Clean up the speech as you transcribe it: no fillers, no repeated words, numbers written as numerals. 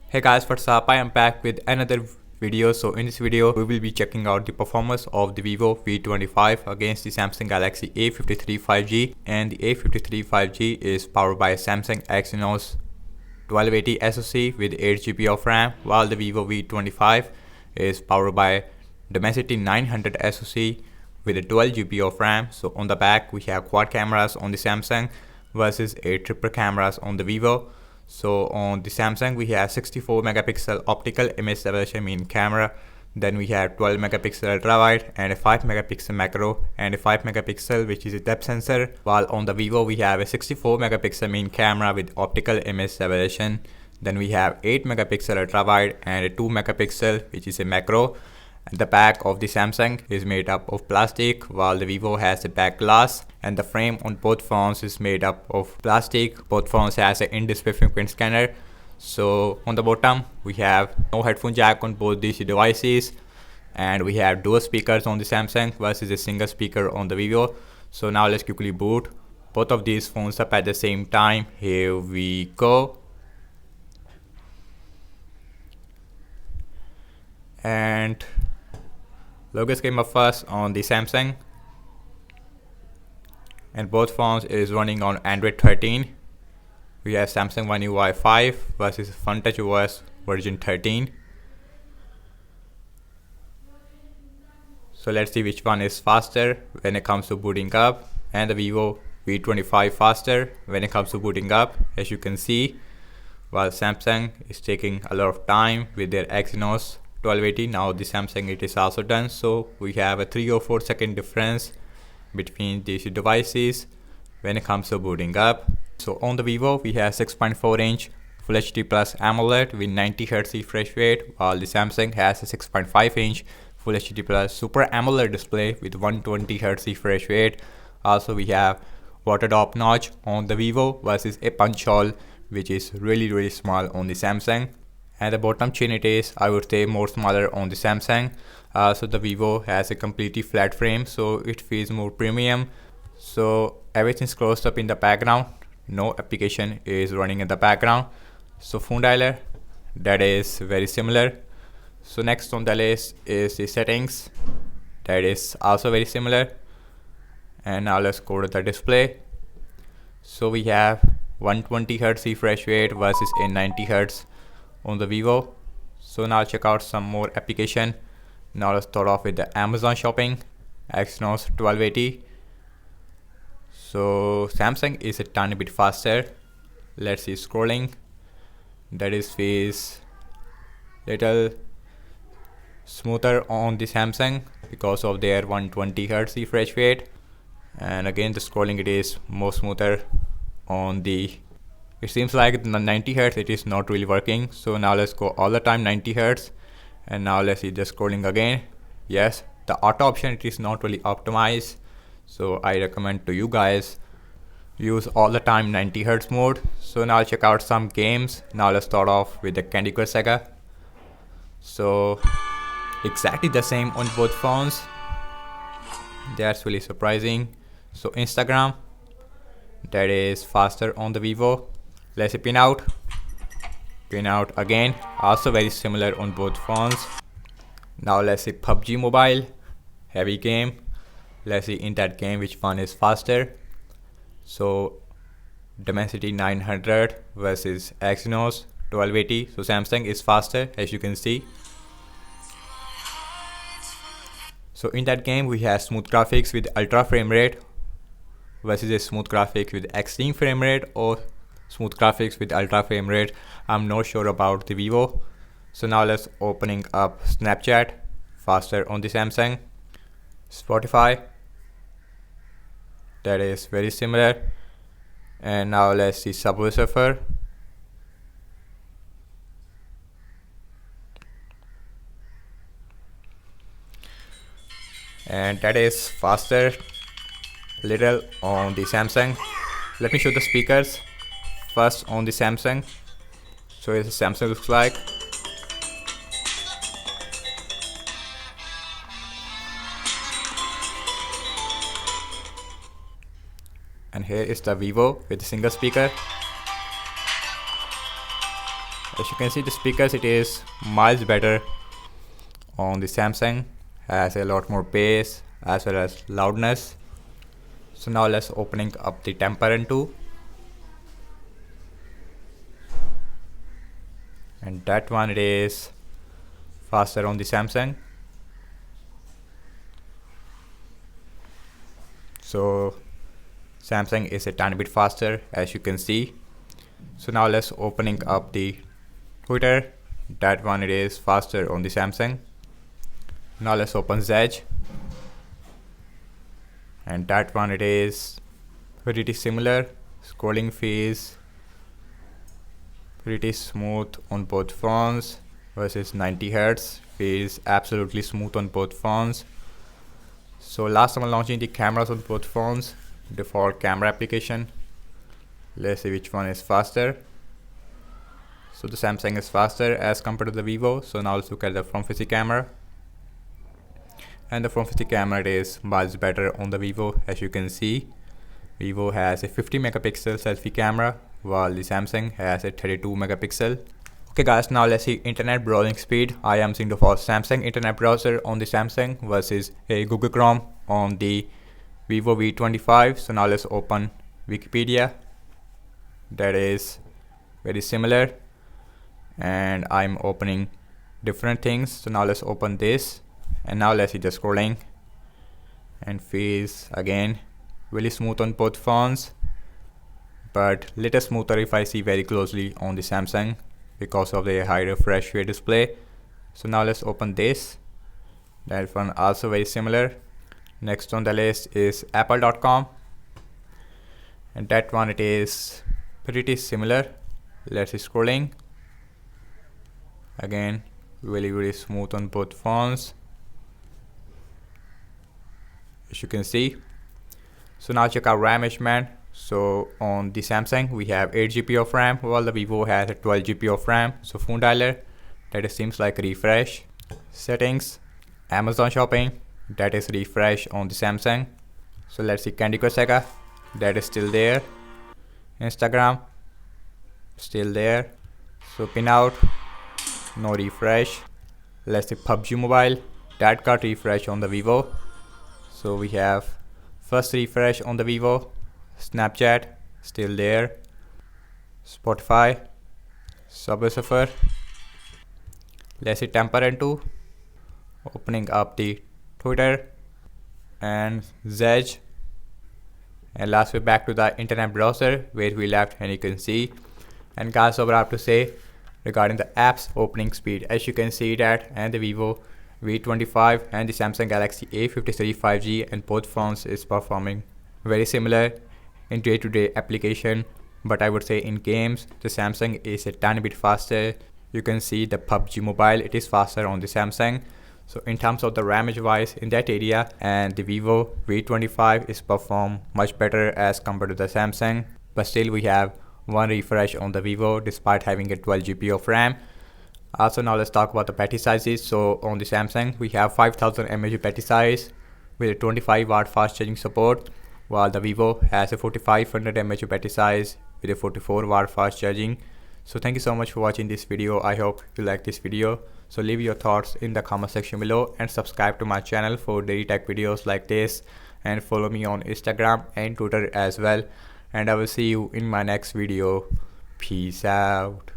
Hey guys, what's up? I am back with another video. So in this video we will be checking out the performance of the Vivo V25 against the Samsung Galaxy A53 5G, and the A53 5G is powered by Samsung Exynos 1280 SoC with 8GB of RAM, while the Vivo V25 is powered by Dimensity 900 SoC with a 12GB of RAM. So on the back we have quad cameras on the Samsung versus a triple cameras on the Vivo. So on the Samsung we have 64 megapixel optical image stabilization main camera, then we have 12 megapixel ultra wide and a 5 megapixel macro and a 5 megapixel which is a depth sensor, while on the Vivo we have a 64 megapixel main camera with optical image stabilization, then we have 8 megapixel ultra wide and a 2 megapixel which is a macro. The back of the Samsung is made up of plastic, while the Vivo has a back glass, and the frame on both phones is made up of plastic. Both phones has an in-display fingerprint scanner. So on the bottom we have no headphone jack on both these devices, and we have dual speakers on the Samsung versus a single speaker on the Vivo. So now let's quickly boot both of these phones up at the same time. Here we go. And logos came up first on the Samsung, and both phones is running on Android 13. We have Samsung One UI 5 versus FunTouch OS version 13. So let's see which one is faster when it comes to booting up, and the Vivo V25 faster when it comes to booting up, as you can see, while Samsung is taking a lot of time with their Exynos 1280. Now the Samsung it is also done, so we have a 3 or 4 second difference between these devices when it comes to booting up. So on the Vivo we have 6.4 inch Full HD Plus AMOLED with 90Hz refresh rate, while the Samsung has a 6.5 inch Full HD Plus Super AMOLED display with 120Hz refresh rate. Also we have water drop notch on the Vivo versus a punch hole which is really small on the Samsung. And the bottom chin it is, I would say, more smaller on the Samsung. So the Vivo has a completely flat frame, so it feels more premium. So everything's closed up in the background, no application is running in the background. So phone dialer, that is very similar. So next on the list is the settings, that is also very similar. And now let's go to the display. So we have 120Hz refresh rate versus a 90Hz on the Vivo. So now check out some more application. Now let's start off with the Amazon shopping, Exynos 1280. So Samsung is a tiny bit faster. Let's see scrolling, that is feels little smoother on the Samsung because of their 120Hz refresh rate, and again the scrolling it is more smoother on the, it seems like the 90Hz it is not really working. So now let's go all the time 90Hz, and now let's see the scrolling again. Yes, the auto option it is not really optimized, so I recommend to you guys use all the time 90Hz mode. So now I'll check out some games. Now let's start off with the Candy Crush Saga. So exactly the same on both phones, that's really surprising. So Instagram, that is faster on the Vivo. Let's see pin out again, also very similar on both phones. Now let's see PUBG Mobile, heavy game. Let's see in that game which one is faster. So Dimensity 900 versus Exynos 1280. So Samsung is faster, as you can see. So in that game we have smooth graphics with ultra frame rate versus a smooth graphics with extreme frame rate or smooth graphics with ultra frame rate. I'm not sure about the Vivo. So now let's opening up Snapchat, faster on the Samsung. Spotify, that is very similar. And now let's see Subway Surfer. And that is faster little on the Samsung. Let me show the speakers first on the Samsung. So as the Samsung looks like. And here is the Vivo with a single speaker. As you can see the speakers, it is miles better on the Samsung, has a lot more bass as well as loudness. So now let's opening up the Tempered 2, and that one it is faster on the Samsung. So Samsung is a tiny bit faster, as you can see. So now let's opening up the Twitter. That one it is faster on the Samsung. Now let's open Zedge, and that one it is pretty similar. Scrolling feels pretty smooth on both phones versus 90 Hz feels absolutely smooth on both phones. So last time I'm launching the cameras on both phones, default camera application. Let's see which one is faster. So the Samsung is faster as compared to the Vivo. So now let's look at the front-facing camera. And the front-facing camera is much better on the Vivo. As you can see, Vivo has a 50 megapixel selfie camera while the Samsung has a 32 megapixel. Okay guys, now let's see internet browsing speed. I am seeing the first Samsung internet browser on the Samsung versus a Google Chrome on the Vivo V25. So now let's open Wikipedia. That is very similar, and I'm opening different things. So now let's open this, and now let's see the scrolling, and feels again really smooth on both phones, but little smoother if I see very closely on the Samsung because of the high refresh rate display. So now let's open this. That one also very similar. Next on the list is apple.com, and that one it is pretty similar. Let's see scrolling. Again really smooth on both phones, as you can see. So now check out RAM measurement. So on the Samsung we have 8 GB of RAM while the Vivo has a 12 GB of RAM. So phone dialer, that it seems like refresh. Settings, Amazon shopping, that is refresh on the Samsung. So let's see Candy Crush Saga, that is still there. Instagram, still there. So Pinout, no refresh. Let's see PUBG Mobile, that got refresh on the Vivo. So we have first refresh on the Vivo. Snapchat, still there. Spotify, Subway Surfer. Let's see Tempered 2. Opening up the Twitter and Zedge. And last we're back to the internet browser where we left, and you can see. And guys, so what I have to say regarding the apps opening speed, as you can see that, and the Vivo V25 and the Samsung Galaxy A53 5G, and both phones is performing very similar in day-to-day application, but I would say in games the Samsung is a tiny bit faster. You can see the PUBG Mobile, it is faster on the Samsung. So in terms of the RAM wise in that area, and the Vivo V25 is perform much better as compared to the Samsung, but still we have one refresh on the Vivo despite having a 12 GB of RAM. Also now let's talk about the battery sizes. So on the Samsung we have 5000 mAh battery size with a 25 watt fast charging support, while the Vivo has a 4500 mAh battery size with a 44 watt fast charging. So thank you so much for watching this video. I hope you like this video. So leave your thoughts in the comment section below, and subscribe to my channel for daily tech videos like this, and follow me on Instagram and Twitter as well. And I will see you in my next video. Peace out.